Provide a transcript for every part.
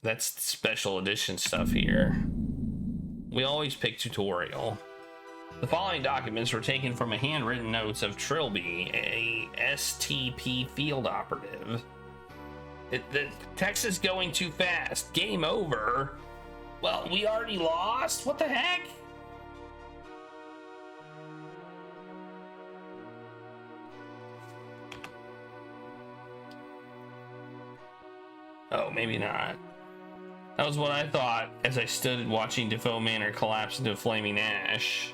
That's special edition stuff here. We always pick tutorial. The following documents were taken from a handwritten notes of Trilby, a STP field operative. The text is going too fast. Game over. Well, we already lost? What the heck? Oh, maybe not. That was what I thought as I stood watching DeFoe Manor collapse into flaming ash.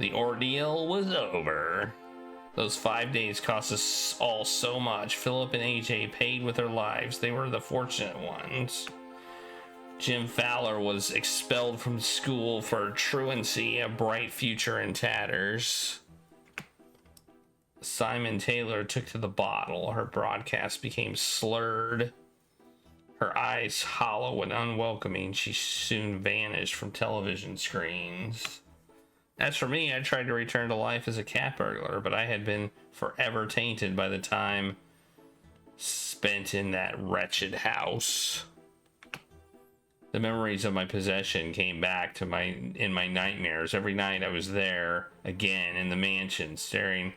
The ordeal was over. Those 5 days cost us all so much. Philip and AJ paid with their lives. They were the fortunate ones. Jim Fowler was expelled from school for truancy, a bright future in tatters. Simon Taylor took to the bottle. Her broadcast became slurred. Her eyes hollow and unwelcoming, she soon vanished from television screens. As for me, I tried to return to life as a cat burglar, but I had been forever tainted by the time spent in that wretched house. The memories of my possession came back to in my nightmares. Every night I was there again in the mansion, staring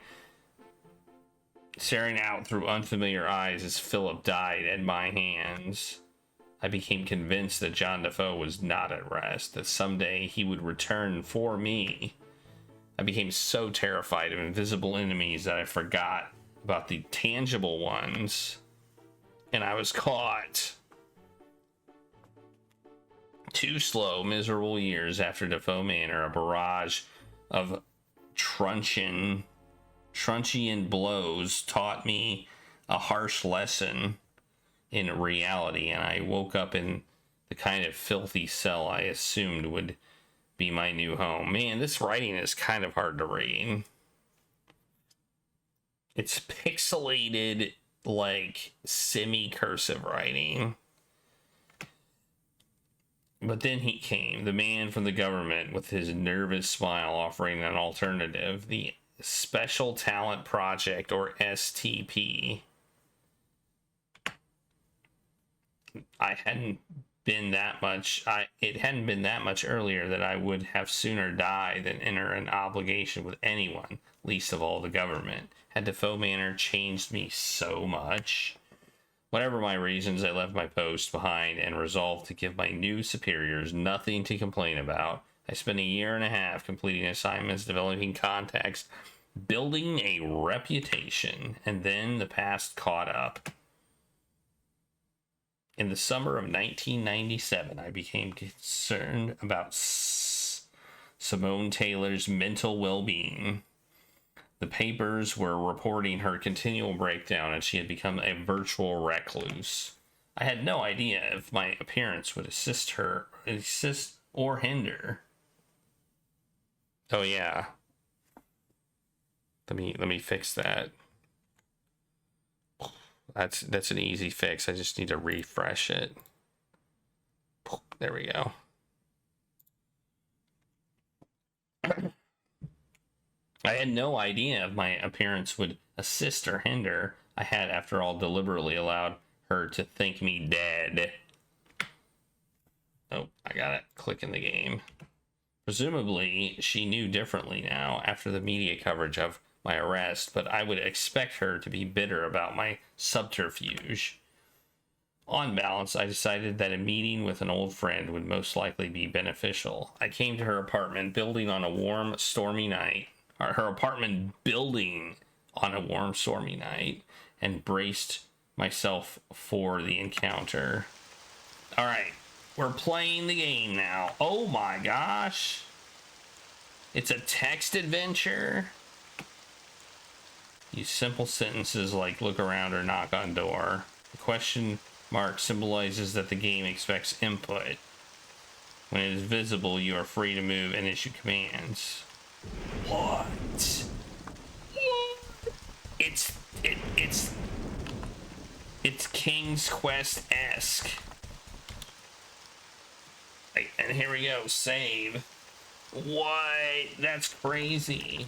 out through unfamiliar eyes as Philip died at my hands. I became convinced that John DeFoe was not at rest, that someday he would return for me. I became so terrified of invisible enemies that I forgot about the tangible ones, and I was caught. 2 slow, miserable years after DeFoe Manor, a barrage of truncheon blows taught me a harsh lesson in reality, and I woke up in the kind of filthy cell I assumed would be my new home. Man, this writing is kind of hard to read. It's pixelated, like semi-cursive writing. But then he came, the man from the government, with his nervous smile offering an alternative, the Special Talent Project, or STP. It hadn't been that much earlier that I would have sooner died than enter an obligation with anyone, least of all the government. Had DeFoe Manor changed me so much? Whatever my reasons, I left my post behind and resolved to give my new superiors nothing to complain about. I spent a year and a half completing assignments, developing contacts, building a reputation, and then the past caught up. In the summer of 1997, I became concerned about Simone Taylor's mental well-being. The papers were reporting her continual breakdown, and she had become a virtual recluse. I had no idea if my appearance would assist or hinder. Oh yeah. Let me fix that. That's an easy fix. I just need to refresh it. There we go. I had no idea if my appearance would assist or hinder. I had, after all, deliberately allowed her to think me dead. Oh, I gotta click in the game. Presumably, she knew differently now after the media coverage of my arrest, but I would expect her to be bitter about my subterfuge. On balance, I decided that a meeting with an old friend would most likely be beneficial. I came to her apartment building on a warm, stormy night, and braced myself for the encounter. All right, we're playing the game now. Oh my gosh. It's a text adventure. Use simple sentences like look around or knock on door. The question mark symbolizes that the game expects input. When it is visible, you are free to move and issue commands. What? It's King's Quest-esque. And here we go, save. What? That's crazy.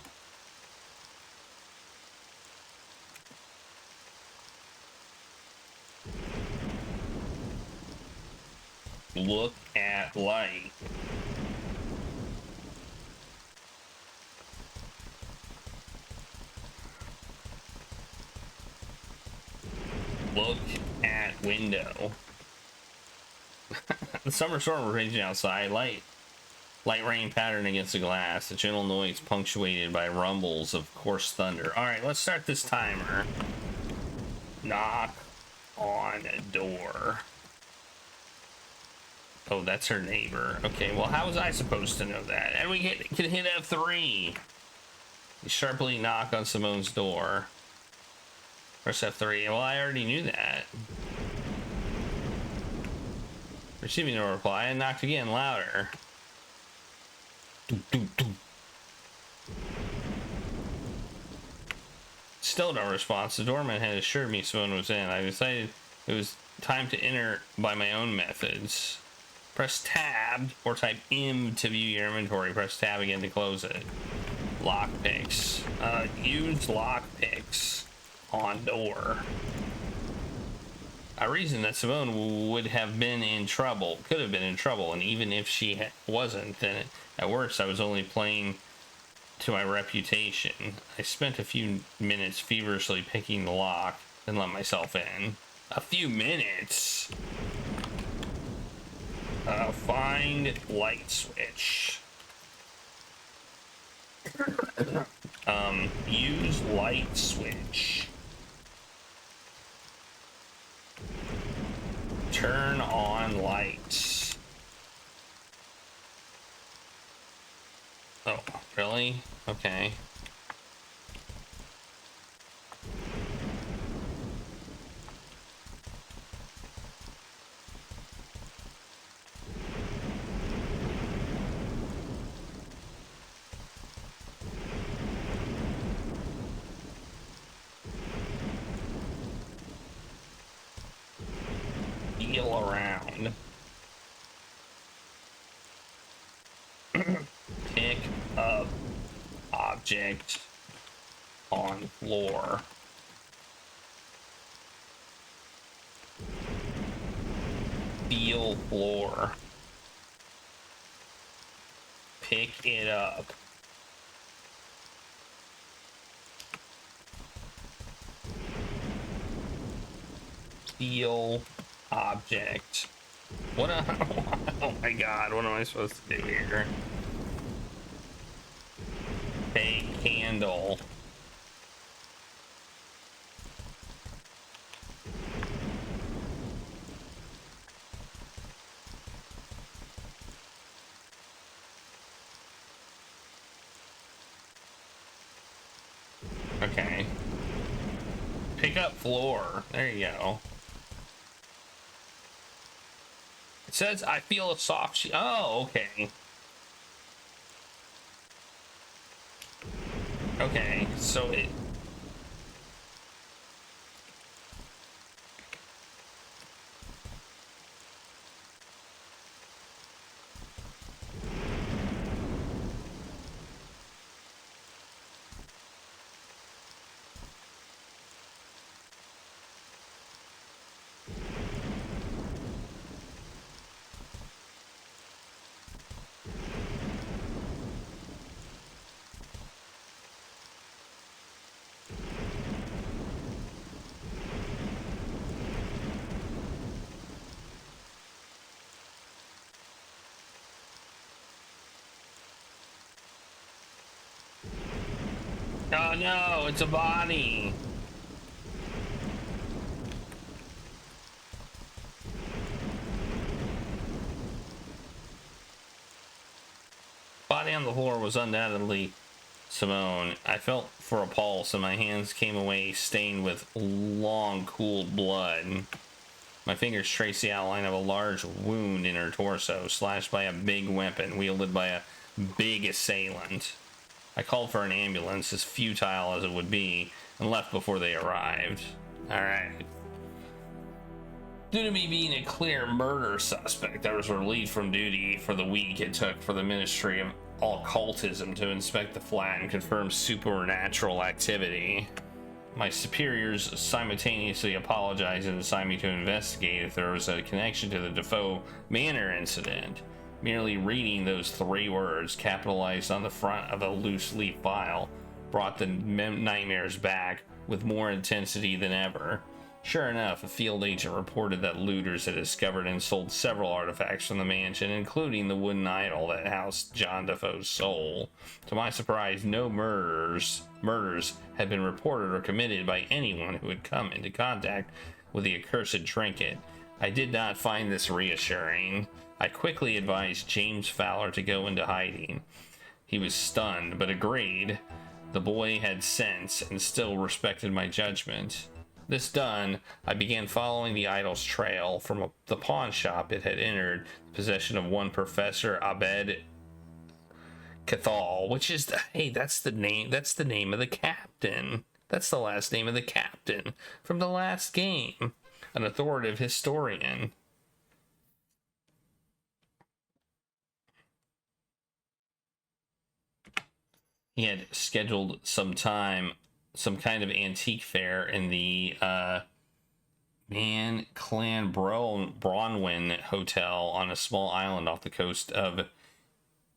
Look at light. Look at window. The summer storm was raging outside. Light rain patterned against the glass. A gentle noise punctuated by rumbles of coarse thunder. All right, let's start this timer. Knock on a door. Oh, that's her neighbor. Okay, well, how was I supposed to know that? And we can hit F3. You sharply knock on Simone's door. Press F3. Well, I already knew that. Receiving no reply, I knocked again, louder. Still no response. The doorman had assured me Simone was in. I decided it was time to enter by my own methods. Press tab or type M to view your inventory. Press tab again to close it. Lockpicks. Use lockpicks on door. I reasoned that Simone would have been in trouble, could have been in trouble, and even if she wasn't, then at worst I was only playing to my reputation. I spent a few minutes feverishly picking the lock, then let myself in. A few minutes? Find light switch. Use light switch. Turn on lights. Oh, really? Okay. Feel around. Pick up object on floor. Feel floor. Pick it up. Feel object. What a oh my god, what am I supposed to do here? Take candle. Okay. Pick up floor. There you go. It says I feel a soft oh, okay. Okay, so it oh no, it's a body. Body on the floor was undoubtedly Simone. I felt for a pulse and my hands came away stained with long cooled blood. My fingers traced the outline of a large wound in her torso, slashed by a big weapon wielded by a big assailant. I called for an ambulance, as futile as it would be, and left before they arrived. Alright. Due to me being a clear murder suspect, I was relieved from duty for the week it took for the Ministry of Occultism to inspect the flat and confirm supernatural activity. My superiors simultaneously apologized and assigned me to investigate if there was a connection to the DeFoe Manor incident. Merely reading those 3 words, capitalized on the front of a loose leaf file, brought the nightmares back with more intensity than ever. Sure enough, a field agent reported that looters had discovered and sold several artifacts from the mansion, including the wooden idol that housed John DeFoe's soul. To my surprise, no murders had been reported or committed by anyone who had come into contact with the accursed trinket. I did not find this reassuring. I quickly advised James Fowler to go into hiding. He was stunned, but agreed. The boy had sense and still respected my judgment. This done, I began following the idol's trail from the pawn shop. It had entered the possession of one Professor Abed Cathal, which is that's the name of the captain. That's the last name of the captain from the last game. An authoritative historian. He had scheduled some kind of antique fair in the Clan Bronwyn Hotel on a small island off the coast of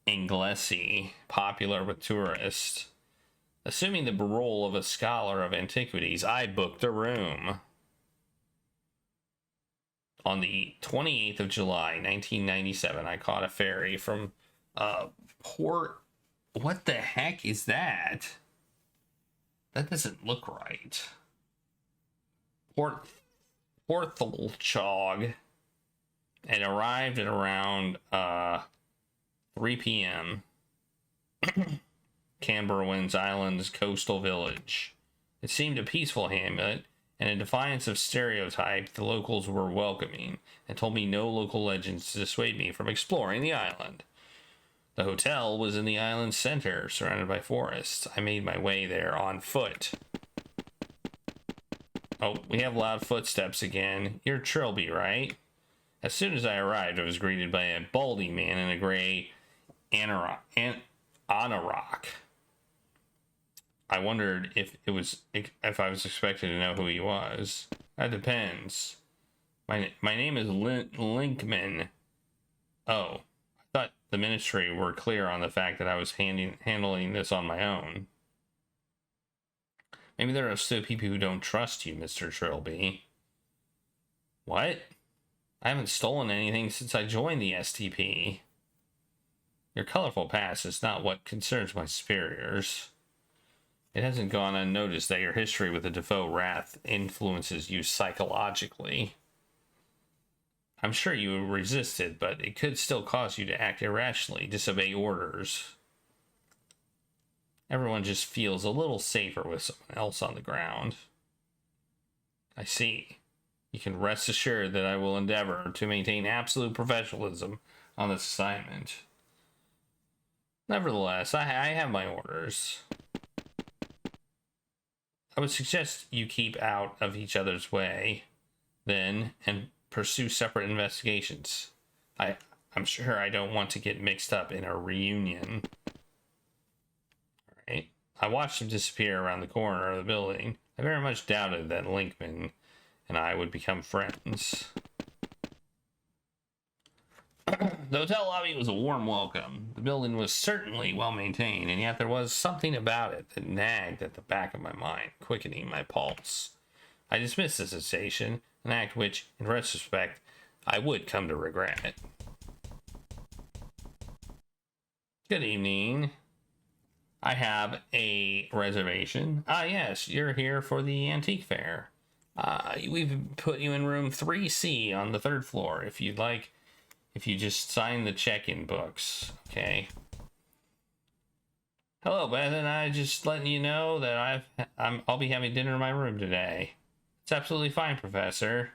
Anglesey, popular with tourists. Assuming the role of a scholar of antiquities, I booked a room. On the 28th of July, 1997, I caught a ferry from Port... What the heck is that? That doesn't look right. Porthalchog, and arrived at around 3 p.m. Camberwin's Island's coastal village. It seemed a peaceful hamlet, and in defiance of stereotype, the locals were welcoming and told me no local legends to dissuade me from exploring the island. The hotel was in the island's center, surrounded by forests. I made my way there on foot. Oh, we have loud footsteps again. You're Trilby, right? As soon as I arrived, I was greeted by a baldy man in a gray anorak. I wondered if I was expected to know who he was. That depends. My name is Linkman. Oh. Thought the ministry were clear on the fact that I was handling this on my own. Maybe there are still people who don't trust you, Mr. Trilby. What? I haven't stolen anything since I joined the STP. Your colorful past is not what concerns my superiors. It hasn't gone unnoticed that your history with the DeFoe Wrath influences you psychologically. I'm sure you resisted, but it could still cause you to act irrationally, disobey orders. Everyone just feels a little safer with someone else on the ground. I see. You can rest assured that I will endeavor to maintain absolute professionalism on this assignment. Nevertheless, I have my orders. I would suggest you keep out of each other's way, then, and pursue separate investigations. I'm sure I don't want to get mixed up in a reunion. Alright. I watched him disappear around the corner of the building. I very much doubted that Linkman and I would become friends. The hotel lobby was a warm welcome. The building was certainly well maintained, and yet there was something about it that nagged at the back of my mind, quickening my pulse. I dismissed the sensation, an act which, in retrospect, I would come to regret. Good evening. I have a reservation. Ah, yes, you're here for the antique fair. We've put you in room 3C on the 3rd floor, if you'd like. If you just sign the check-in books, okay? Hello, Beth, and I just letting you know that I'll be having dinner in my room today. It's absolutely fine, Professor.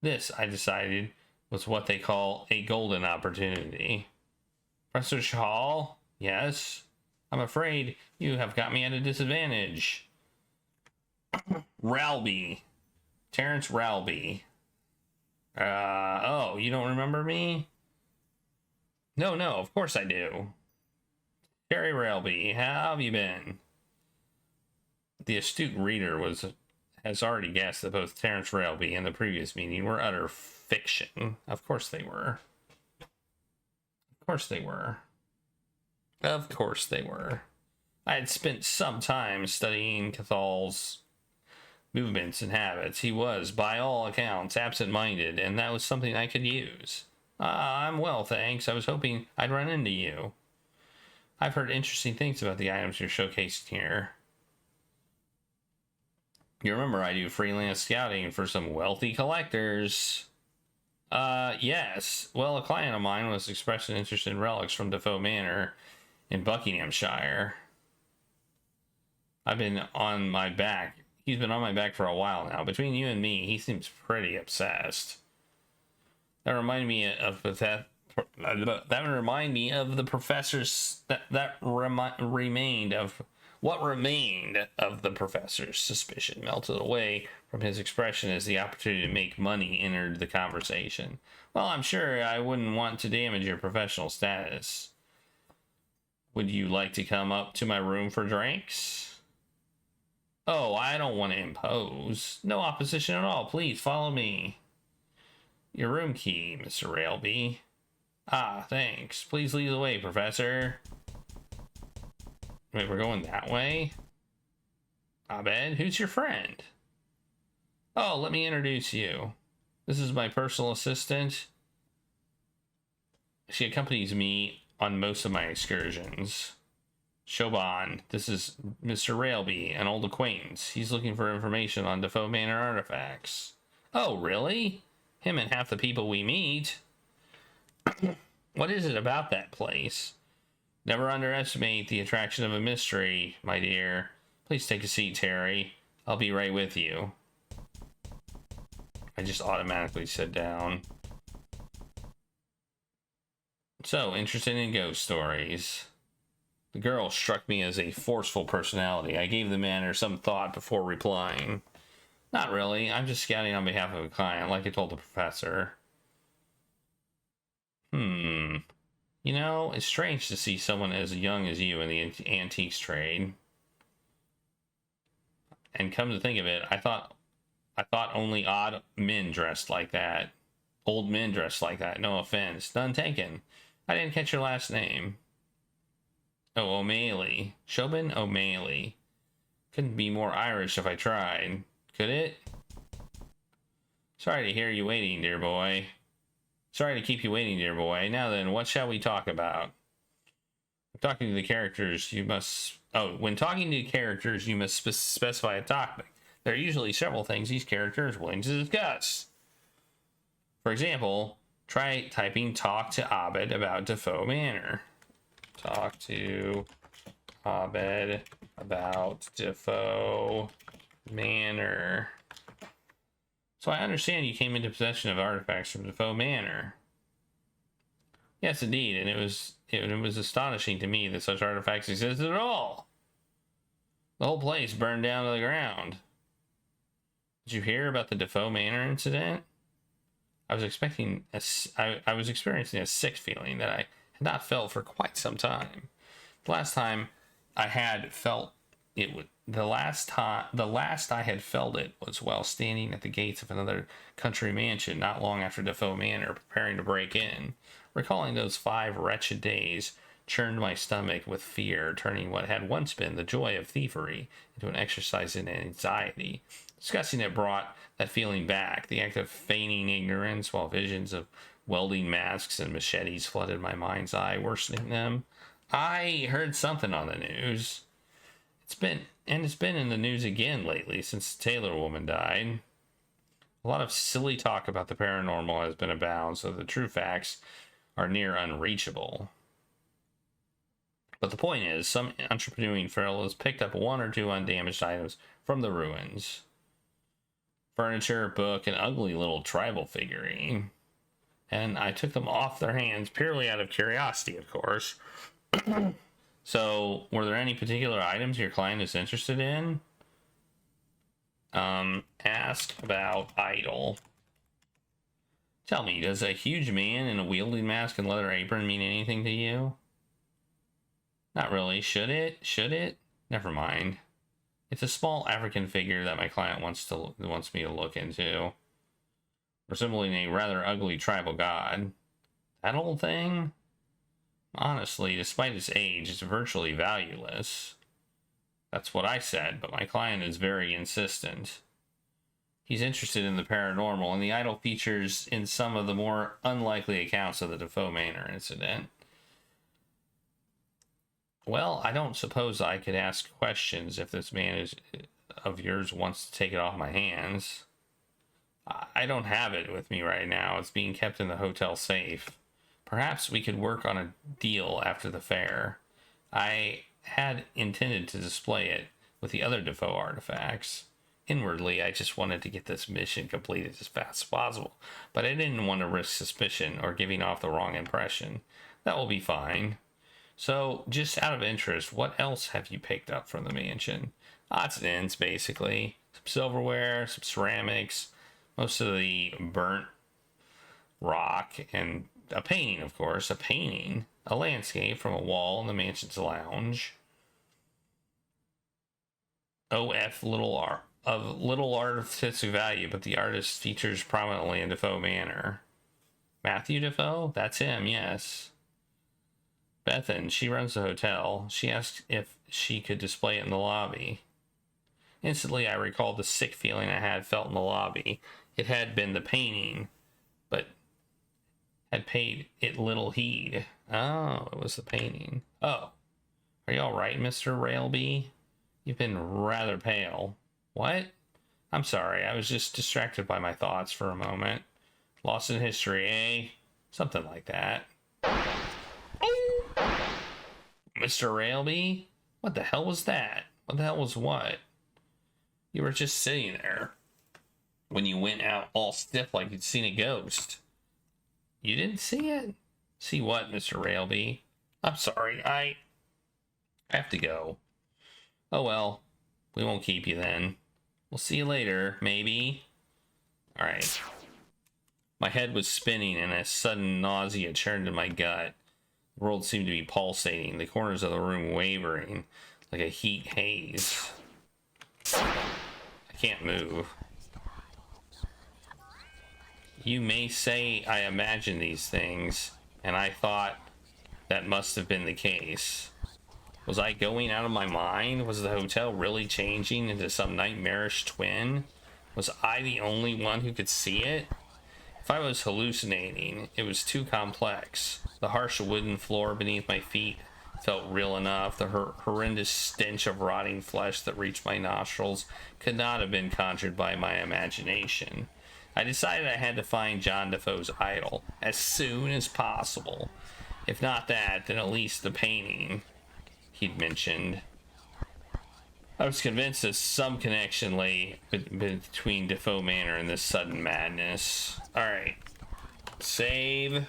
This, I decided, was what they call a golden opportunity. Professor Shaw? Yes? I'm afraid you have got me at a disadvantage. Ralby. Terrence Ralby. Oh, you don't remember me? No, of course I do. Terry Ralby, how have you been? The astute reader has already guessed that both Terrence Railby and the previous meeting were utter fiction. Of course they were. Of course they were. Of course they were. I had spent some time studying Cathal's movements and habits. He was, by all accounts, absent-minded, and that was something I could use. I'm well, thanks. I was hoping I'd run into you. I've heard interesting things about the items you're showcasing here. You remember I do freelance scouting for some wealthy collectors. Yes. Well, a client of mine was expressing interest in relics from DeFoe Manor in Buckinghamshire. I've been on my back. He's been on my back for a while now. Between you and me, he seems pretty obsessed. That reminded me of the professor's remained of what remained of the professor's suspicion melted away from his expression as the opportunity to make money entered the conversation. Well, I'm sure I wouldn't want to damage your professional status. Would you like to come up to my room for drinks? Oh, I don't want to impose. No opposition at all. Please follow me. Your room key, Mr. Railby. Ah, thanks. Please lead the way, Professor. Wait, we're going that way? Abed, who's your friend? Oh, let me introduce you. This is my personal assistant. She accompanies me on most of my excursions. Shoban, this is Mr. Railby, an old acquaintance. He's looking for information on DeFoe Manor artifacts. Oh, really? Him and half the people we meet. What is it about that place? Never underestimate the attraction of a mystery, my dear. Please take a seat, Terry. I'll be right with you. I just automatically sit down. So, interested in ghost stories. The girl struck me as a forceful personality. I gave the matter some thought before replying. Not really. I'm just scouting on behalf of a client, like I told the professor. You know, it's strange to see someone as young as you in the antiques trade. And come to think of it, I thought only odd men dressed like that. Old men dressed like that. No offense. None taken. I didn't catch your last name. Oh, O'Malley. Shobin O'Malley. Couldn't be more Irish if I tried. Could it? Sorry to hear you waiting, dear boy. Sorry to keep you waiting, dear boy. Now then, what shall we talk about? When talking to the characters, you must... when talking to characters, you must specify a topic. There are usually several things these characters are willing to discuss. For example, try typing talk to Abed about DeFoe Manor. Talk to Abed about DeFoe Manor. So I understand you came into possession of artifacts from DeFoe Manor. Yes, indeed, and it was astonishing to me that such artifacts existed at all. The whole place burned down to the ground. Did you hear about the DeFoe Manor incident? I was experiencing a sick feeling that I had not felt for quite some time. The last I had felt it was while standing at the gates of another country mansion not long after DeFoe Manor, preparing to break in. Recalling those 5 wretched days churned my stomach with fear, turning what had once been the joy of thievery into an exercise in anxiety. Discussing it brought that feeling back, the act of feigning ignorance while visions of welding masks and machetes flooded my mind's eye, worsening them. I heard something on the news. It's been in the news again lately since the Taylor woman died. A lot of silly talk about the paranormal has been abound, so the true facts are near unreachable. But the point is, some entrepreneuring fellows picked up 1 or 2 undamaged items from the ruins. Furniture, book, an ugly little tribal figurine. And I took them off their hands purely out of curiosity, of course. So, were there any particular items your client is interested in? Ask about idol. Tell me, does a huge man in a wielding mask and leather apron mean anything to you? Not really. Should it? Never mind. It's a small African figure that my client wants me to look into, resembling a rather ugly tribal god. That old thing? Honestly, despite its age, it's virtually valueless. That's what I said, but my client is very insistent. He's interested in the paranormal, and the idol features in some of the more unlikely accounts of the DeFoe Manor incident. Well, I don't suppose I could ask questions if this man of yours wants to take it off my hands. I don't have it with me right now. It's being kept in the hotel safe. Perhaps we could work on a deal after the fair. I had intended to display it with the other DeFoe artifacts. Inwardly, I just wanted to get this mission completed as fast as possible, but I didn't want to risk suspicion or giving off the wrong impression. That will be fine. So, just out of interest, what else have you picked up from the mansion? Odds and ends, basically. Some silverware, some ceramics, most of the burnt rock, and a painting, of course. A landscape from a wall in the mansion's lounge. OF little artistic value, but the artist features prominently in DeFoe Manor. Matthew DeFoe? That's him, yes. Bethan, she runs the hotel. She asked if she could display it in the lobby. Instantly, I recalled the sick feeling I had felt in the lobby. It had been the painting, but had paid it little heed. Oh, it was the painting. Oh, are you all right, Mr. Railby? You've been rather pale. What? I'm sorry, I was just distracted by my thoughts for a moment. Lost in history, eh? Something like that. Mr. Railby? What the hell was that? What the hell was what? You were just sitting there when you went out all stiff like you'd seen a ghost. You didn't see it? See what, Mr. Railby? I'm sorry, I have to go. Oh well, we won't keep you then. We'll see you later, maybe. Alright. My head was spinning and a sudden nausea churned in my gut. The world seemed to be pulsating, the corners of the room wavering like a heat haze. I can't move. You may say I imagine these things, and I thought that must have been the case. Was I going out of my mind? Was the hotel really changing into some nightmarish twin? Was I the only one who could see it? If I was hallucinating, it was too complex. The harsh wooden floor beneath my feet felt real enough. The horrendous stench of rotting flesh that reached my nostrils could not have been conjured by my imagination. I decided I had to find John DeFoe's idol as soon as possible. If not that, then at least the painting he'd mentioned. I was convinced that some connection lay between DeFoe Manor and this sudden madness. Alright. Save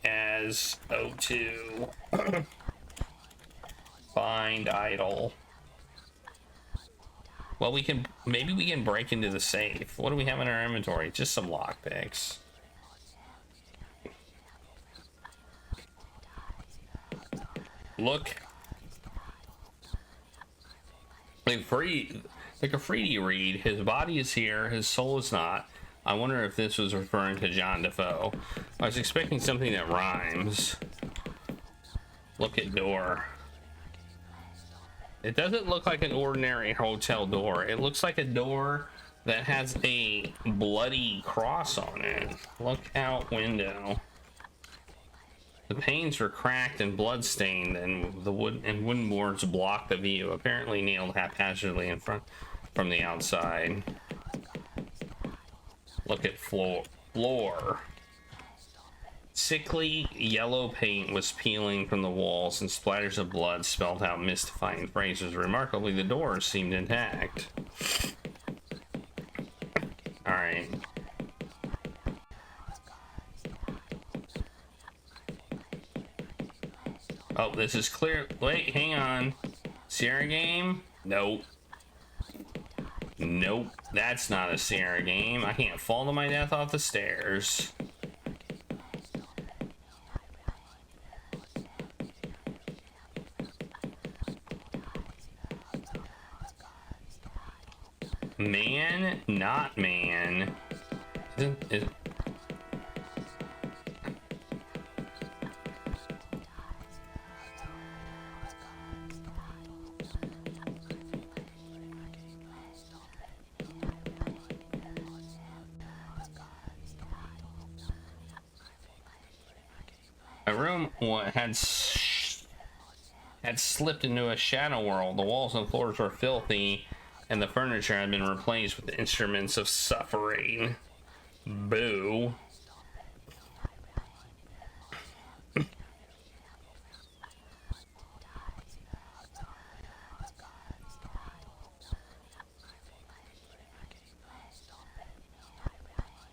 as O2. Find idol. Well, maybe we can break into the safe. What do we have in our inventory? Just some lockpicks. Look. Like Graffiti read, his body is here, his soul is not. I wonder if this was referring to John DeFoe. I was expecting something that rhymes. Look at door. It doesn't look like an ordinary hotel door. It looks like a door that has a bloody cross on it. Look out window. The panes were cracked and bloodstained, and the wooden boards blocked the view, apparently nailed haphazardly in front from the outside. Look at floor. Sickly yellow paint was peeling from the walls, and splatters of blood spelled out mystifying phrases. Remarkably, the doors seemed intact. All right. Oh, this is clear. Wait, hang on. Sierra game? Nope. Nope. That's not a Sierra game. I can't fall to my death off the stairs. Man, not man. Is my room had slipped into a shadow world. The walls and floors were filthy, and the furniture had been replaced with instruments of suffering. Boo.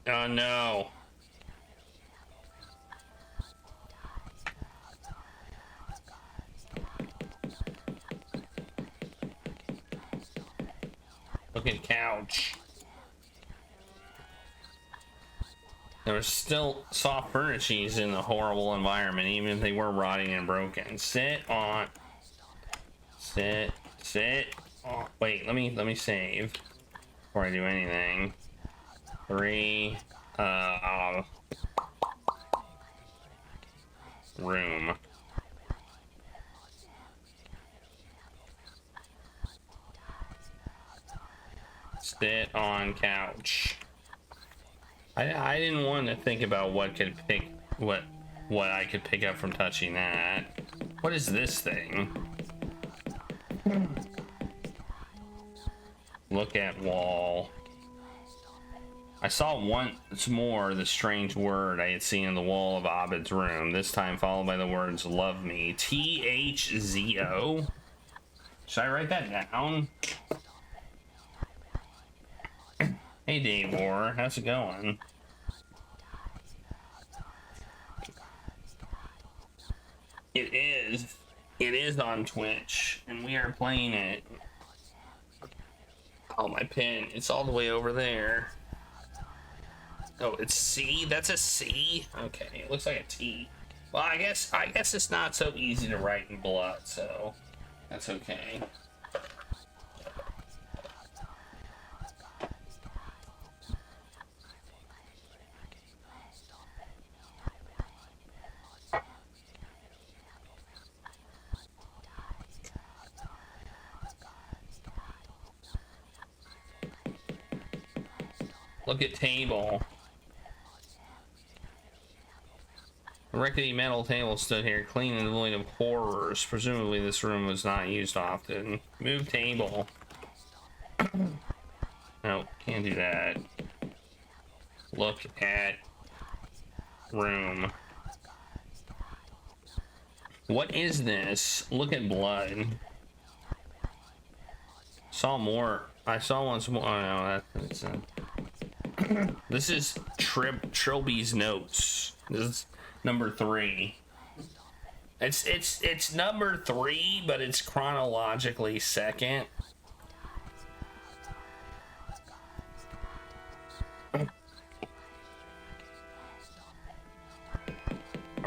Oh no. Look at couch. There was still soft furnishings in the horrible environment, even if they were rotting and broken. Sit. Oh, wait, let me save before I do anything. 3. Room. Sit on couch. I didn't want to think about what I could pick up from touching that. What is this thing? Look at wall. I saw once more the strange word I had seen in the wall of Abed's room, this time followed by the words love me. THZO? Should I write that down? Hey Davor, how's it going? It is on Twitch, and we are playing it. Oh, my pen, it's all the way over there. Oh, it's C? That's a C? Okay, it looks like a T. Well, I guess it's not so easy to write in blood, so that's okay. Look at table. A rickety metal table stood here, clean and devoid of horrors. Presumably this room was not used often. Move table. No, can't do that. Look at room. What is this? Look at blood. Saw more. I saw once more. Oh no, that's this is Trilby's notes. This is number 3. It's number 3, but it's chronologically second. Are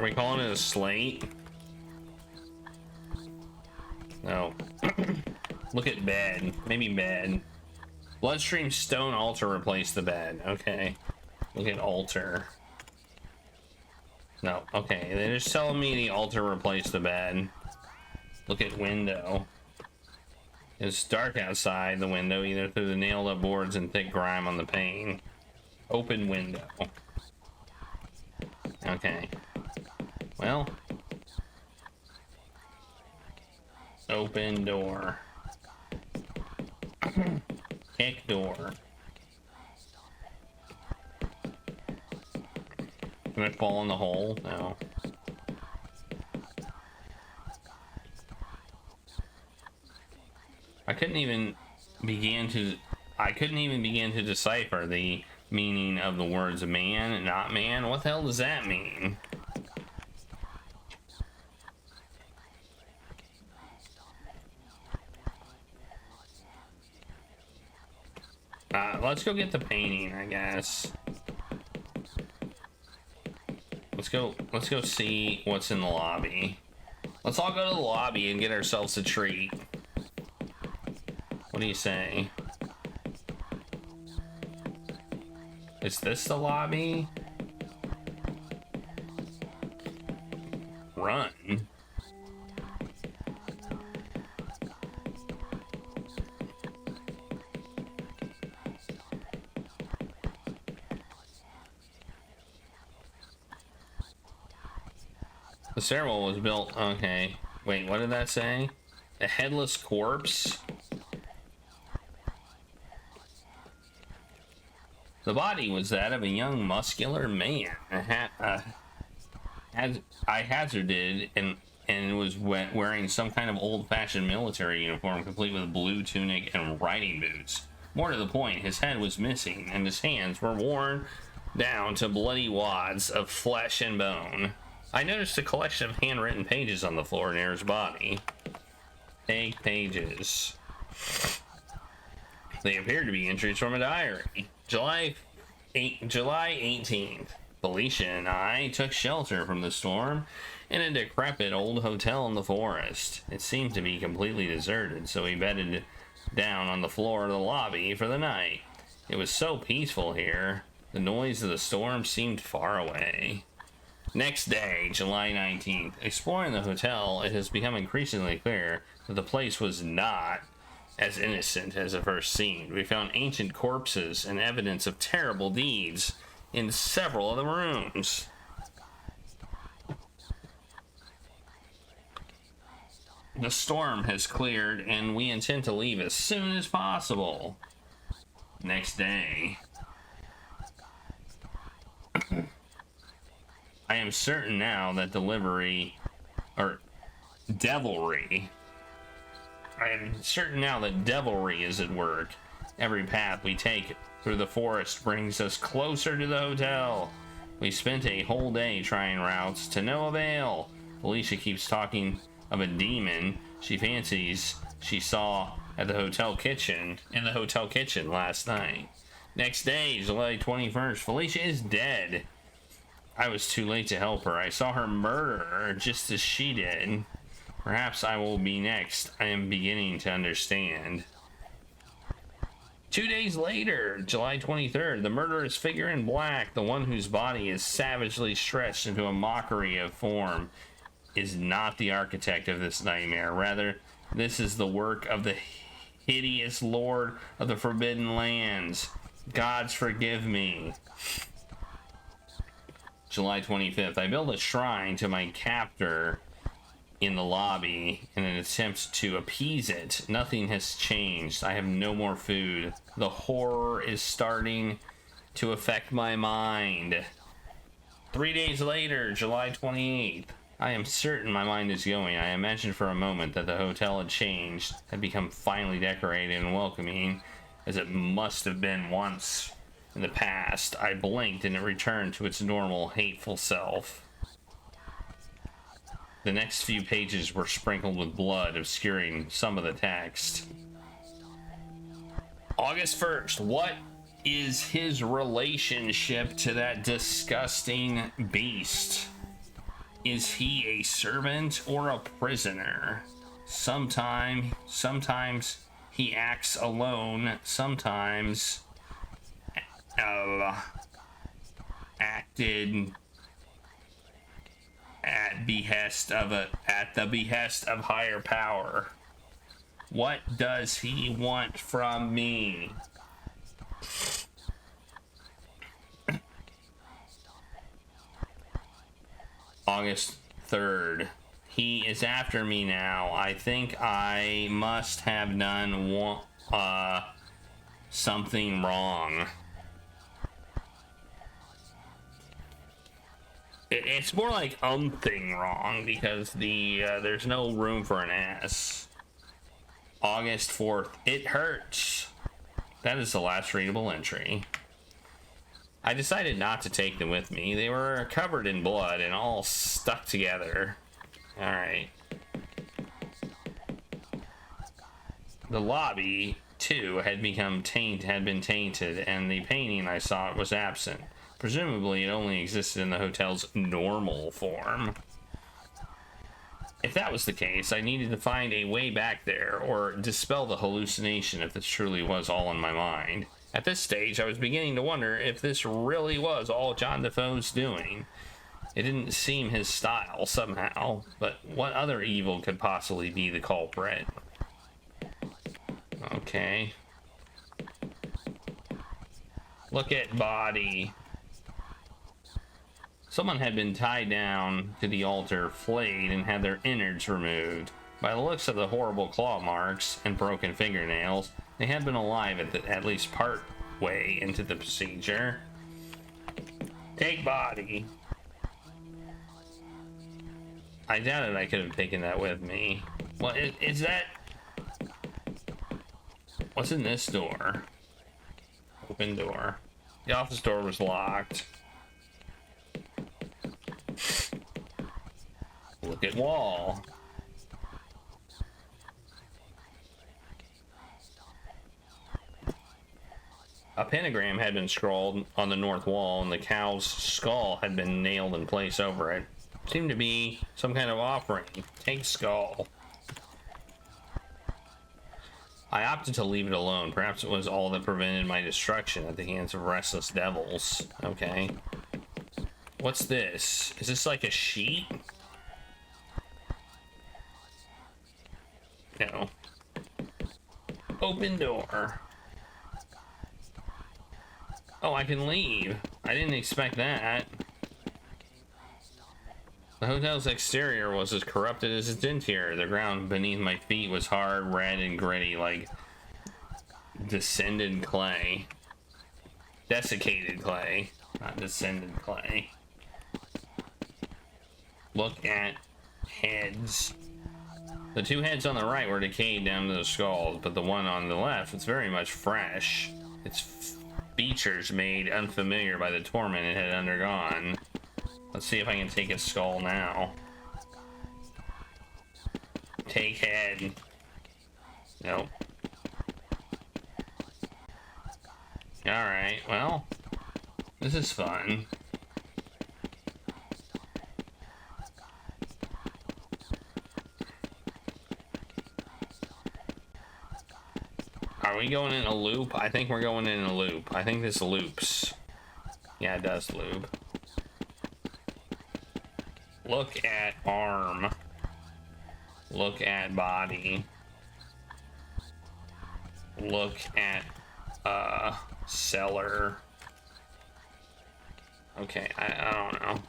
we calling it a slate? No. Look at bed. Maybe bed. Bloodstream stone altar replaced the bed. Okay. Look at altar. No. Okay. They're just telling me the altar replaced the bed. Look at window. It's dark outside the window, either through the nailed up boards and thick grime on the pane. Open window. Okay. Well. Open door. Kick door. Can I fall in the hole? No. I couldn't even begin to decipher the meaning of the words man and not man. What the hell does that mean? Let's go get the painting, I guess. Let's go see what's in the lobby. Let's all go to the lobby and get ourselves a treat. What do you say? Is this the lobby? Run. The stairwell was built. Okay. Wait, what did that say? A headless corpse? The body was that of a young, muscular man. I hazarded and was wearing some kind of old-fashioned military uniform, complete with a blue tunic and riding boots. More to the point, his head was missing, and his hands were worn down to bloody wads of flesh and bone. I noticed a collection of handwritten pages on the floor near his body. 8 pages. They appeared to be entries from a diary. July 18th. Felicia and I took shelter from the storm in a decrepit old hotel in the forest. It seemed to be completely deserted, so we bedded down on the floor of the lobby for the night. It was so peaceful here. The noise of the storm seemed far away. Next day, July 19th. Exploring the hotel, it has become increasingly clear that the place was not as innocent as it first seemed. We found ancient corpses and evidence of terrible deeds in several of the rooms. The storm has cleared, and we intend to leave as soon as possible. Next day. I am certain now that devilry is at work. Every path we take through the forest brings us closer to the hotel. We spent a whole day trying routes to no avail. Felicia keeps talking of a demon she fancies she saw at the hotel kitchen last night. Next day, July 21st, Felicia is dead. I was too late to help her. I saw her murder her just as she did. Perhaps I will be next. I am beginning to understand. 2 days later, July 23rd, the murderous figure in black, the one whose body is savagely stretched into a mockery of form, is not the architect of this nightmare. Rather, this is the work of the hideous lord of the Forbidden Lands. Gods forgive me. July 25th, I built a shrine to my captor in the lobby in an attempt to appease it. Nothing has changed. I have no more food. The horror is starting to affect my mind. 3 days later, July 28th, I am certain my mind is going. I imagined for a moment that the hotel had changed, had become finely decorated and welcoming, as it must have been once in the past. I blinked and it returned to its normal, hateful self. The next few pages were sprinkled with blood, obscuring some of the text. August 1st. What is his relationship to that disgusting beast? Is he a servant or a prisoner? Sometimes he acts alone. Sometimes acted at the behest of higher power. What does he want from me? August 3rd. He is after me now. I think I must have done something wrong. It's more like thing wrong, because there's no room for an S. August 4th. It hurts. That is the last readable entry. I decided not to take them with me. They were covered in blood and all stuck together. Alright. The lobby, too, had been tainted, and the painting I saw was absent. Presumably, it only existed in the hotel's normal form. If that was the case, I needed to find a way back there, or dispel the hallucination if this truly was all in my mind. At this stage, I was beginning to wonder if this really was all John DeFoe's doing. It didn't seem his style somehow, but what other evil could possibly be the culprit? Okay. Look at body. Someone had been tied down to the altar, flayed, and had their innards removed. By the looks of the horrible claw marks and broken fingernails, they had been alive at least part way into the procedure. Take body. I doubted I could have taken that with me. What is that? What's in this door? Open door. The office door was locked. Look at wall. A pentagram had been scrawled on the north wall, and the cow's skull had been nailed in place over it. Seemed to be some kind of offering. Take skull. I opted to leave it alone. Perhaps it was all that prevented my destruction at the hands of restless devils. Okay. What's this? Is this like a sheet? No. Open door. Oh, I can leave. I didn't expect that. The hotel's exterior was as corrupted as its interior. The ground beneath my feet was hard, red, and gritty, like descended clay. Desiccated clay, not descended clay. Look at heads. The two heads on the right were decayed down to the skulls, but the one on the left was very much fresh. Its features made unfamiliar by the torment it had undergone. Let's see if I can take its skull now. Take head. Nope. Alright, well, this is fun. Are we going in a loop? I think we're going in a loop. I think this loops. Yeah, it does loop. Look at arm. Look at body. Look at cellar. Okay, I don't know.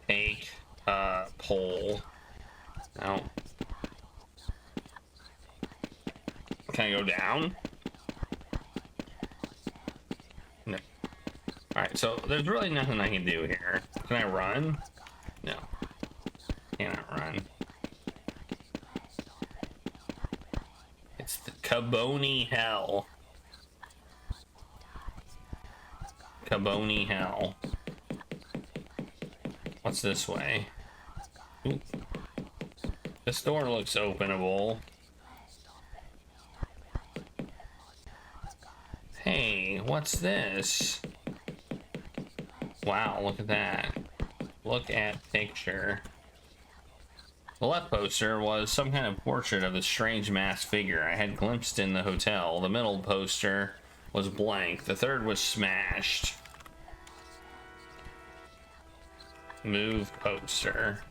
Take pole. No. Can I go down? No. Alright, so there's really nothing I can do here. Can I run? No. Cannot run. It's the Caboni Hell. Caboni Hell. What's this way? Ooh. This door looks openable. Hey, what's this? Wow, look at that. Look at picture. The left poster was some kind of portrait of the strange masked figure I had glimpsed in the hotel. The middle poster was blank. The third was smashed. Move poster.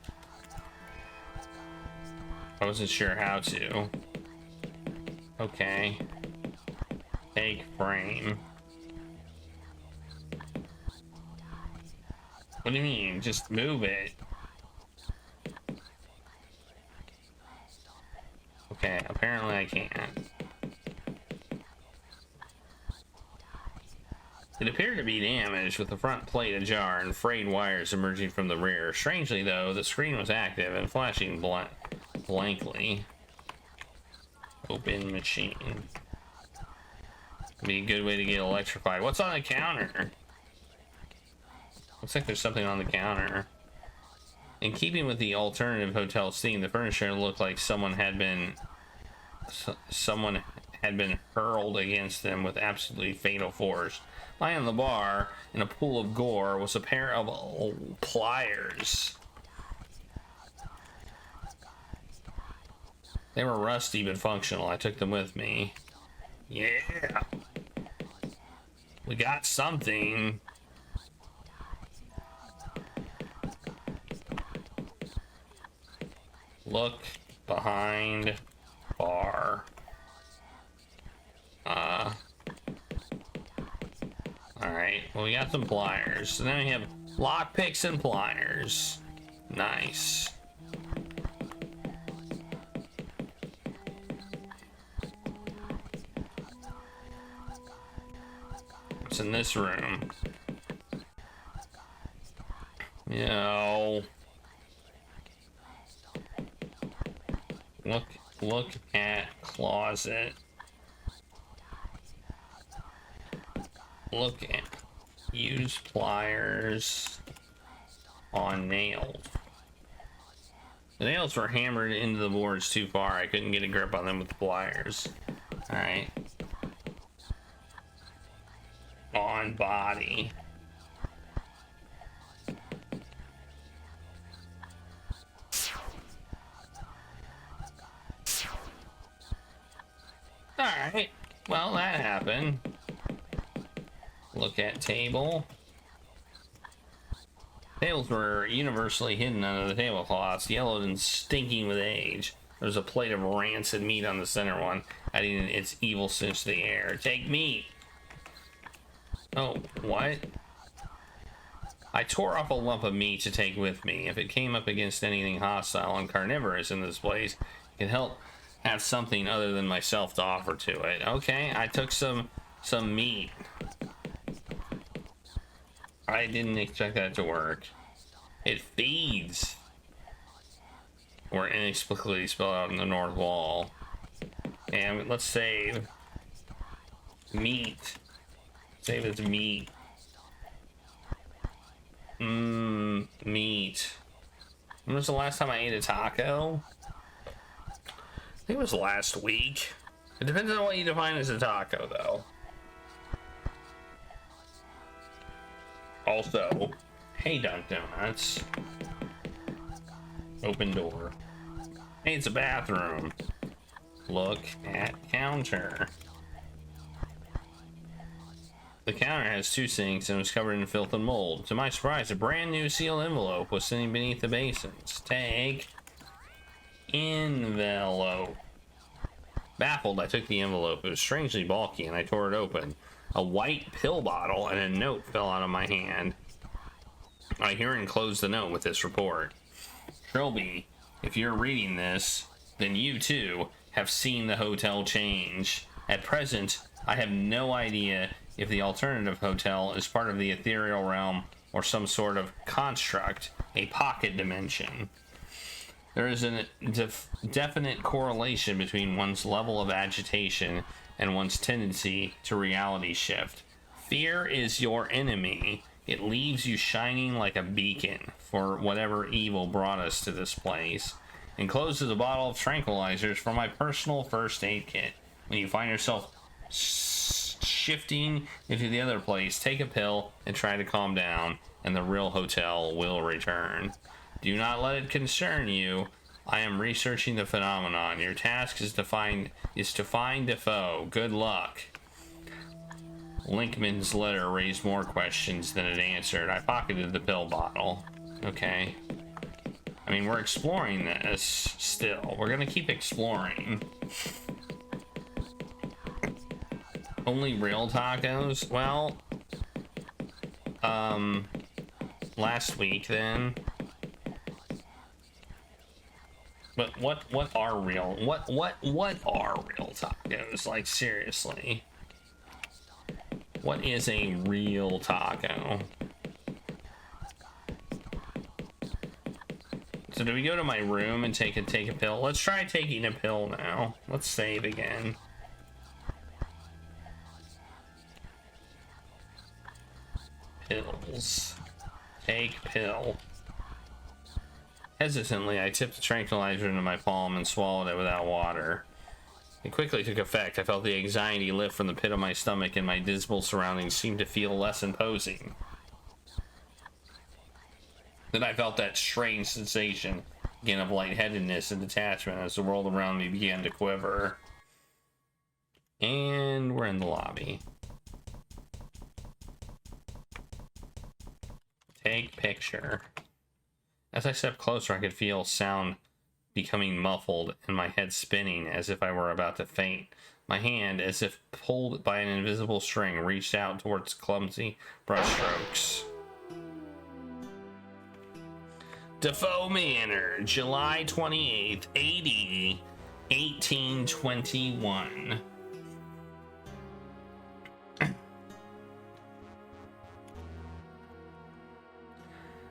I wasn't sure how to. Okay. Take frame. What do you mean? Just move it. Okay, apparently I can't. It appeared to be damaged, with the front plate ajar and frayed wires emerging from the rear. Strangely, though, the screen was active and flashing blankly. Open machine. Be a good way to get electrified. What's on the counter? Looks like there's something on the counter. In keeping with the alternative hotel theme, the furniture looked like someone had been hurled against them with absolutely fatal force. Lying on the bar in a pool of gore was a pair of pliers. They were rusty but functional. I took them with me. Yeah. We got something. Look behind bar. Alright, well, we got some pliers. So then we have lockpicks and pliers. Nice. What's in this room? Yo. Look at closet. Look at use pliers on nails. The nails were hammered into the boards too far. I couldn't get a grip on them with the pliers. Alright. On body. Alright. Well, that happened. Look at table. Tables were universally hidden under the tablecloths, yellowed and stinking with age. There was a plate of rancid meat on the center one, adding its evil stench to the air. Take meat! Oh, what? I tore off a lump of meat to take with me. If it came up against anything hostile and carnivorous in this place, it could help have something other than myself to offer to it. Okay, I took some meat. I didn't expect that to work. It feeds. Or inexplicably spelled out in the north wall. And let's save. Meat. Save as meat. Meat. When was the last time I ate a taco? I think it was last week. It depends on what you define as a taco, though. Also, hey Dunk Donuts. Open door. Hey, it's a bathroom. Look at counter. The counter has 2 sinks and was covered in filth and mold. To my surprise, a brand new sealed envelope was sitting beneath the basins. Take envelope. Baffled, I took the envelope. It was strangely bulky and I tore it open. A white pill bottle and a note fell out of my hand. I hear and close the note with this report. Trilby, if you're reading this, then you too have seen the hotel change. At present, I have no idea if the alternative hotel is part of the ethereal realm or some sort of construct, a pocket dimension. There is a definite correlation between one's level of agitation and one's tendency to reality shift. Fear is your enemy. It leaves you shining like a beacon for whatever evil brought us to this place. Enclosed is a bottle of tranquilizers for my personal first aid kit. When you find yourself shifting into the other place, take a pill and try to calm down, and the real hotel will return. Do not let it concern you. I am researching the phenomenon. Your task is to find DeFoe. Good luck. Linkman's letter raised more questions than it answered. I pocketed the pill bottle. Okay. I mean, we're exploring this still. We're gonna keep exploring. Only real tacos? Well, last week then. But what are real? What are real tacos? Like, seriously. What is a real taco? So do we go to my room and take a pill? Let's try taking a pill now. Let's save again. Pills. Take pill. Hesitantly, I tipped the tranquilizer into my palm and swallowed it without water. It quickly took effect. I felt the anxiety lift from the pit of my stomach, and my dismal surroundings seemed to feel less imposing. Then I felt that strange sensation again of lightheadedness and detachment as the world around me began to quiver. And we're in the lobby. Take picture. As I stepped closer, I could feel sound becoming muffled and my head spinning as if I were about to faint. My hand, as if pulled by an invisible string, reached out towards clumsy brushstrokes. DeFoe Manor, July 28th, AD 1821.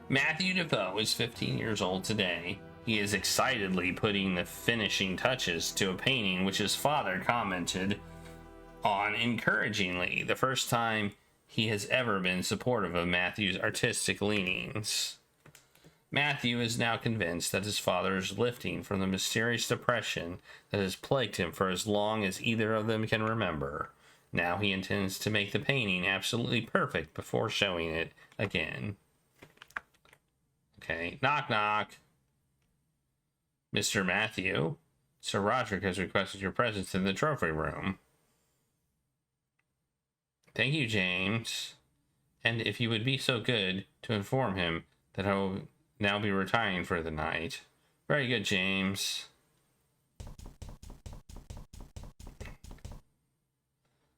Matthew DeFoe is 15 years old today. He is excitedly putting the finishing touches to a painting which his father commented on encouragingly, the first time he has ever been supportive of Matthew's artistic leanings. Matthew is now convinced that his father is lifting from the mysterious depression that has plagued him for as long as either of them can remember. Now he intends to make the painting absolutely perfect before showing it again. Okay, knock knock. Mr. Matthew, Sir Roderick has requested your presence in the trophy room. Thank you, James. And if you would be so good to inform him that I will now be retiring for the night. Very good, James.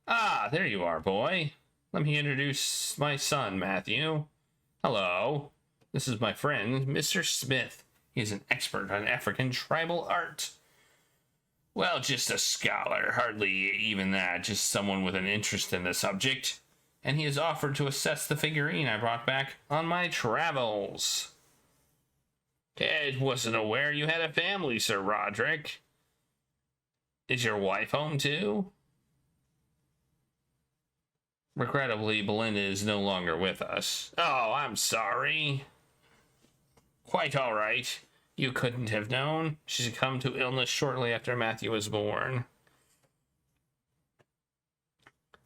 Ah, there you are, boy. Let me introduce my son, Matthew. Hello. This is my friend, Mr. Smith. He's an expert on African tribal art. Well, just a scholar, hardly even that, just someone with an interest in the subject. And he has offered to assess the figurine I brought back on my travels. I wasn't aware you had a family, Sir Roderick. Is your wife home too? Regrettably, Belinda is no longer with us. Oh, I'm sorry. Quite all right. You couldn't have known. She succumbed to illness shortly after Matthew was born.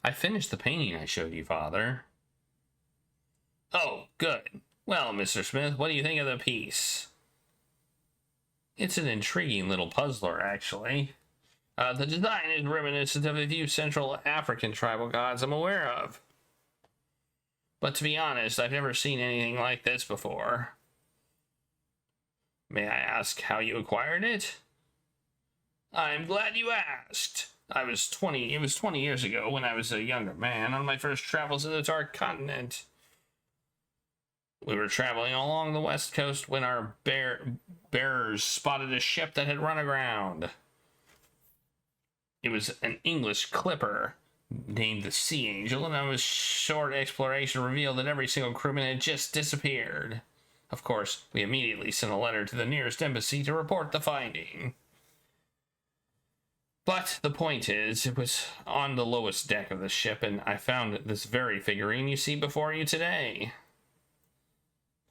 I finished the painting I showed you, Father. Oh, good. Well, Mr. Smith, what do you think of the piece? It's an intriguing little puzzler, actually. The design is reminiscent of a few Central African tribal gods I'm aware of. But to be honest, I've never seen anything like this before. May I ask how you acquired it? I'm glad you asked. It was 20 years ago when I was a younger man on my first travels to the Dark Continent. We were traveling along the west coast when our bearers spotted a ship that had run aground. It was an English clipper named the Sea Angel, and our short exploration revealed that every single crewman had just disappeared. Of course, we immediately sent a letter to the nearest embassy to report the finding. But the point is, it was on the lowest deck of the ship, and I found this very figurine you see before you today.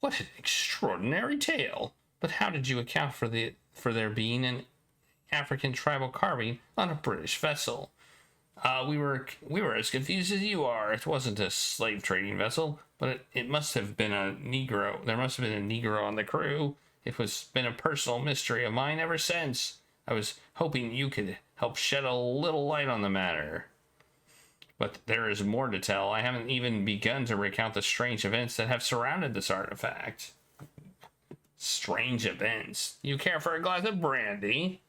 What an extraordinary tale! But how did you account for there being an African tribal carving on a British vessel? We were as confused as you are. It wasn't a slave trading vessel, but it must have been a Negro. There must have been a Negro on the crew. It has been a personal mystery of mine ever since. I was hoping you could help shed a little light on the matter. But there is more to tell. I haven't even begun to recount the strange events that have surrounded this artifact. Strange events? You care for a glass of brandy?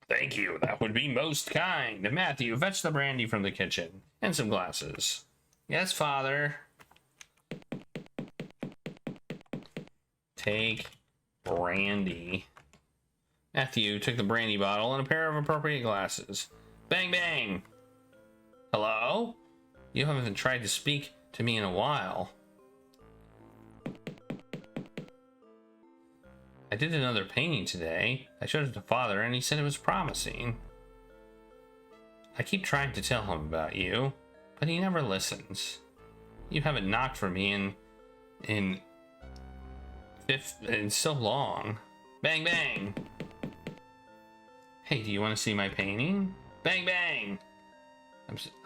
Thank you, that would be most kind. Matthew, fetch the brandy from the kitchen. And some glasses. Yes, Father. Take brandy. Matthew took the brandy bottle and a pair of appropriate glasses. Bang, bang. Hello? You haven't tried to speak to me in a while. I did another painting today. I showed it to Father and he said it was promising. I keep trying to tell him about you, but he never listens. You haven't knocked for me in so long. Bang, bang. Hey, do you want to see my painting? Bang, bang.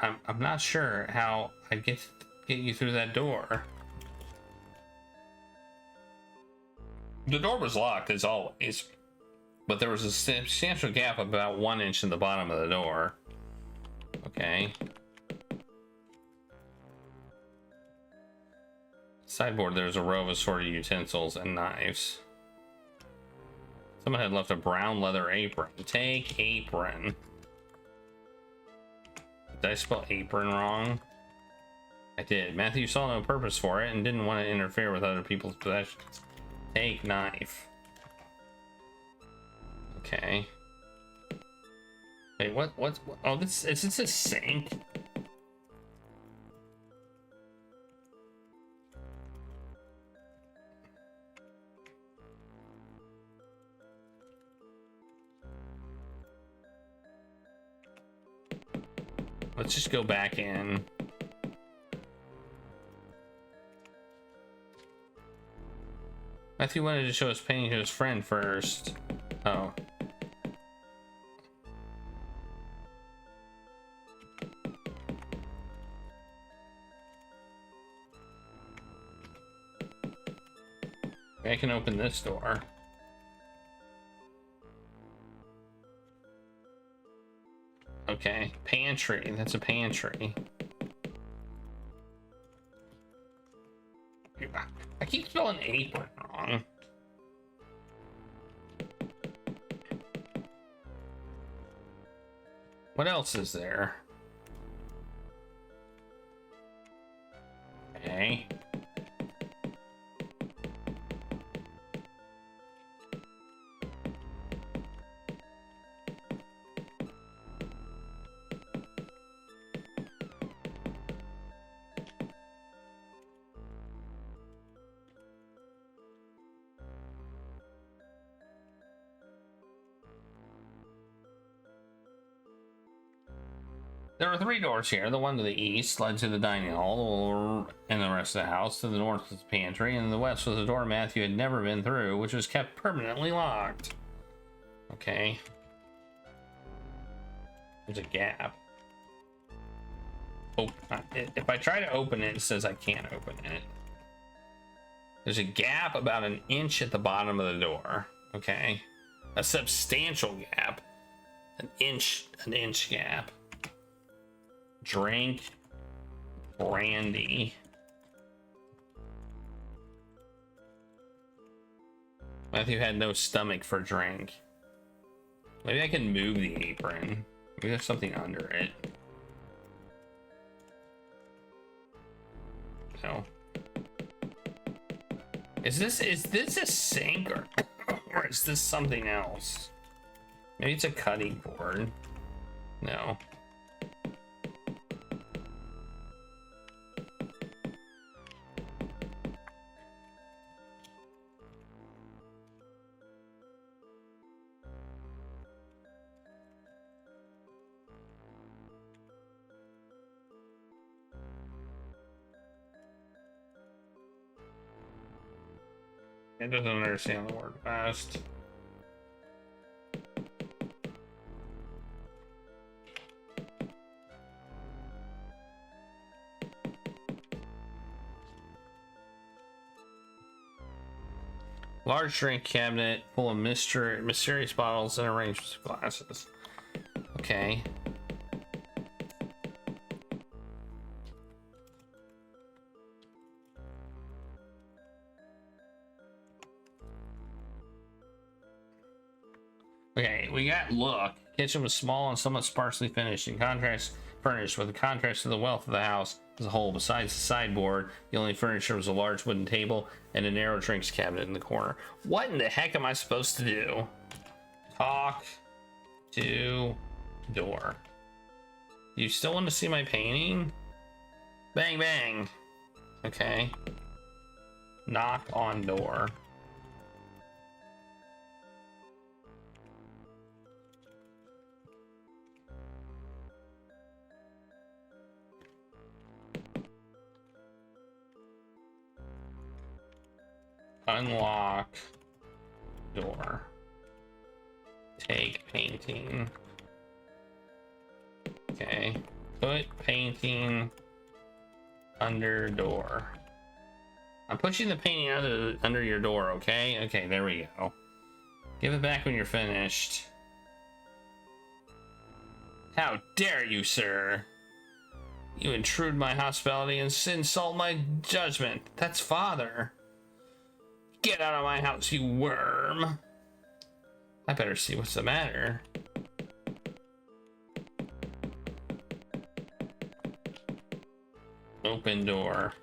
I'm not sure how I'd get you through that door. The door was locked as always, but there was a substantial gap of about 1 inch in the bottom of the door. Okay. Sideboard, there's a row of assorted utensils and knives. Someone had left a brown leather apron. Take apron. Did I spell apron wrong? I did. Matthew saw no purpose for it and didn't want to interfere with other people's possessions. Take knife. Okay. Wait, what? Oh, is this a sink? Let's just go back in. Matthew wanted to show his painting to his friend first. Oh. I can open this door. Okay, pantry. That's a pantry. I keep spelling apron wrong. What else is there? Okay. There were 3 doors here. The one to the east led to the dining hall, and the rest of the house. To the north was the pantry, and the west was a door Matthew had never been through, which was kept permanently locked. Okay. There's a gap. Oh, if I try to open it, it says I can't open it. There's a gap about 1 inch at the bottom of the door. Okay. A substantial gap. An inch gap. Drink brandy. Matthew had no stomach for drink. Maybe I can move the apron. Maybe there's something under it. No. Is this a sink or is this something else? Maybe it's a cutting board. No. It doesn't understand the word fast. Large drink cabinet full of mysterious bottles and arrangements of glasses. Okay. Okay, we got look. Kitchen was small and somewhat sparsely furnished, with a contrast to the wealth of the house as a whole. Besides the sideboard, the only furniture was a large wooden table and a narrow drinks cabinet in the corner. What in the heck am I supposed to do? Talk to door. You still want to see my painting? Bang, bang. Okay. Knock on door. Unlock door. Take painting. Okay. Put painting under door. I'm pushing the painting under your door, okay? Okay, there we go. Give it back when you're finished. How dare you, sir? You intrude my hospitality and insult my judgment. That's father. Get out of my house, you worm. I better see what's the matter. Open door.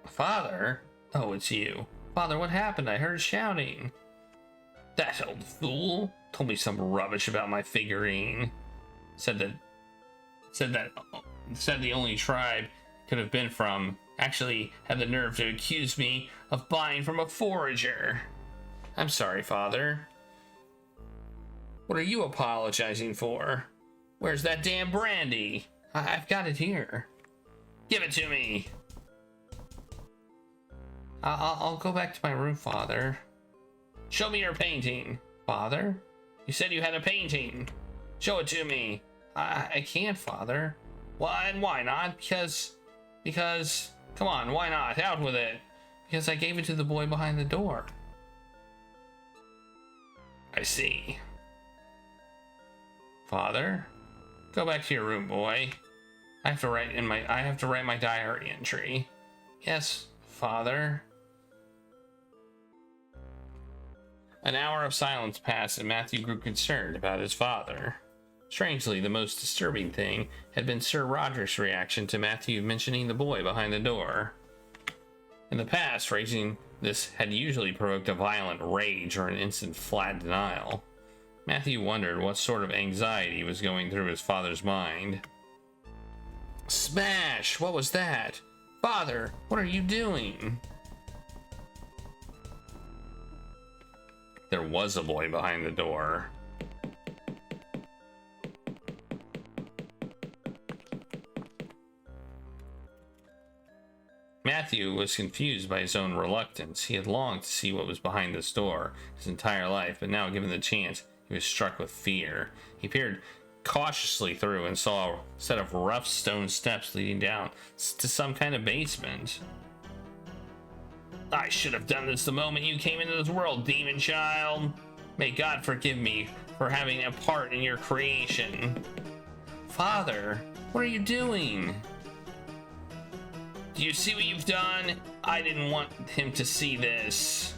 Father? Oh, it's you. Father, what happened? I heard shouting. That old fool told me some rubbish about my figurine. Said the only tribe could have been from. Actually had the nerve to accuse me of buying from a forager. I'm sorry, Father. What are you apologizing for? Where's that damn brandy? I've got it here. Give it to me. I'll go back to my room, Father. Show me your painting. Father? You said you had a painting. Show it to me. I can't, Father. Why and why not? Because, come on, why not? Out with it. Because I gave it to the boy behind the door. I see. Father? Go back to your room, boy. I have to write my diary entry. Yes, Father. An hour of silence passed, and Matthew grew concerned about his father. Strangely, the most disturbing thing had been Sir Roger's reaction to Matthew mentioning the boy behind the door. In the past, raising this had usually provoked a violent rage or an instant flat denial. Matthew wondered what sort of anxiety was going through his father's mind. Smash! What was that? Father, what are you doing? There was a boy behind the door. Matthew was confused by his own reluctance. He had longed to see what was behind this door his entire life, but now, given the chance, he was struck with fear. He peered cautiously through and saw a set of rough stone steps leading down to some kind of basement. I should have done this the moment you came into this world, demon child. May God forgive me for having a part in your creation. Father, what are you doing? Do you see what you've done? I didn't want him to see this.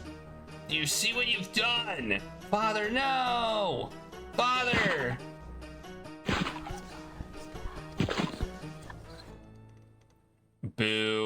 Do you see what you've done? Father, no! Father! Boo.